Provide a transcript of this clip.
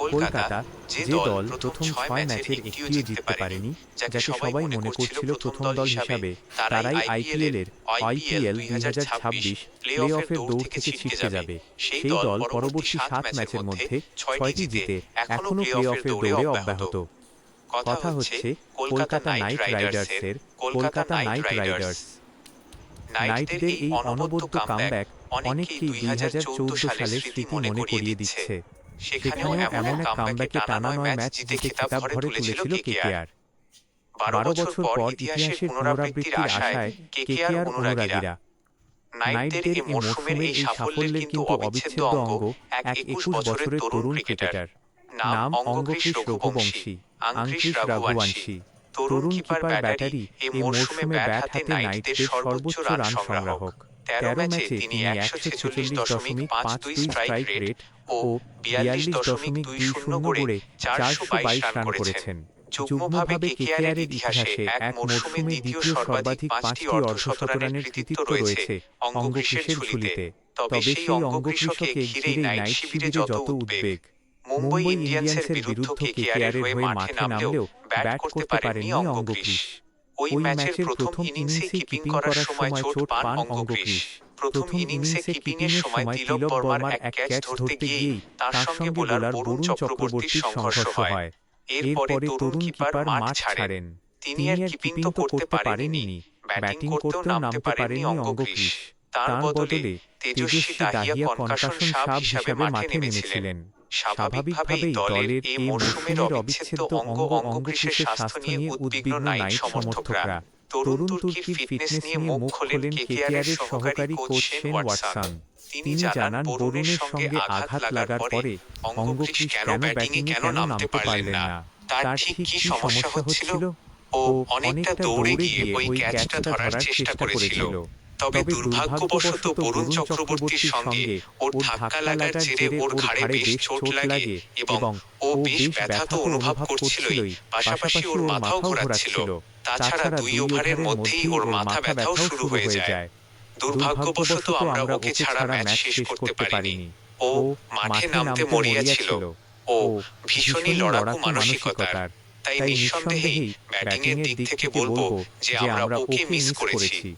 কলকাতা, যে দল প্রথম ৬ ম্যাচের একটিও জিততে পারেনি, যাকে সবাই মনে করছিল প্রথম দল হিসাবে, তারাই আইপিএল ২০২৬ প্লে-অফের দৌড় থেকে ছিটকে যাবে। সেই দল পরবর্তী ৭ ম্যাচের মধ্যে ৬টি জিতে এখনও প্লে-অফের দৌড়ে অব্যাহত। কথা হচ্ছে কলকাতা নাইট রাইডার্সের। কলকাতা নাইট রাইডার্স নাইটদের এই অনবদ্য কামব্যাক অনেককেই ২০১৪ সালের স্মৃতি মনে করিয়ে দিচ্ছে। সেখানেও এমন এক কামব্যাকে টানা ৯ ম্যাচ জিতে খেতাব ঘরে তুলেছিল কেকেআর। ১২ বছর পর ইতিহাসের পুনরাবৃত্তির আশায় কেকেআর অনুরাগীরা। নাইটদের এই মরশুমের এই সাফল্যের কিন্তু অবিচ্ছেদ্য অঙ্গ এক ২১ বছরের তরুণ ক্রিকেটার। নাম অঙ্গক্রিস রঘুবংশী, আঙ্ক্রিস রাঘুবংশী। তরুণ কিপার ব্যাটারি এই মরশুমে ব্যাট হাতে নাইটদের সর্বোচ্চ রান সংগ্রাহক। ১৩ ম্যাচে তিনি ১৪৬.৫২ স্ট্রাইক রেট ও ৪২.২০ গড়ে ৪২২ রান করেছেন। যুগ্মভাবে কেকেআরের ইতিহাসে এক মরশুমে দ্বিতীয় সর্বাধিক ৫টি অর্ধশতরানের কৃতিত্ব রয়েছে অঙ্গক্রিসের ঝুলিতে। তবে সেই অঙ্গক্রিসকে ঘিরেই নাইট শিবিরে যত উদ্বেগ। মুম্বই ইন্ডিয়ান্সের বিরুদ্ধে কেকেআরের হয়ে মাঠে নামলেও ব্যাট করতে পারেননি অঙ্গক্রিস। ওই ম্যাচের প্রথম ইনিংসে কিপিং করার সময় চোট পান অঙ্গক্রিস। প্রথম ইনিংসে কিপিংয়ের সময় তিলক বর্মার এক ক্যাচ ধরতে গিয়েই তার সঙ্গে বোলার বরুণ চক্রবর্তীর সংঘর্ষ হয়। এরপরে তরুণ কিপার মাঠ ছাড়েন। তিনি আর কিপিং তো করতে পারেননি, ব্যাটিং করতেও নামতে পারেননি অঙ্গক্রিস। তার বদলে তেজস্বী দাহিয়া কনকাশন সাব হিসাবে মাঠে নেমেছিলেন। স্বাভাবিকভাবেই দলের এই মরশুমের অবিচ্ছেদ্য অঙ্গ অঙ্গক্রিসের স্বাস্থ্য নিয়ে উদ্বিগ্ন নাইট সমর্থকরা। তরুণ তুর্কির ফিটনেস নিয়ে মুখ খোলেন কেকেআরের সহকারী কোচ শেন ওয়াটসন। তিনি জানান বরুণের সঙ্গে আঘাত লাগার পরে অঙ্গক্রিস কেন ব্যাটিংয়ে কেন নামতে পারলেন না, তার ঠিক কী সমস্যা হচ্ছিল। ও অনেকটা দৌড়ে গিয়ে ওই ক্যাচটা ধরার চেষ্টা করেছিল। তবে দুর্ভাগ্যবশত বরুণ চক্রবর্তীর সঙ্গে ওর ধাক্কা লাগার জেরে ওর ঘাড়ে বেশ চোট লাগে এবং ও বেশ ব্যথা তো অনুভব করছিলই, পাশাপাশি ওর মাথাও ঘোরাচ্ছিল। তাছাড়া ২ ওভারের মধ্যেই ওর মাথা ব্যথাও শুরু হয়ে যায়। দুর্ভাগ্যবশত আমরা ওকে ছাড়া ম্যাচ শেষ করতে পারিনি। ও মাঠে নামতে মরিয়া ছিল। ও ভীষণই লড়াকু মানসিকতার। তাই নিঃসন্দেহেই ব্যাটিংয়ের দিক থেকে বলবো যে আমরা ওকে মিস করেছি।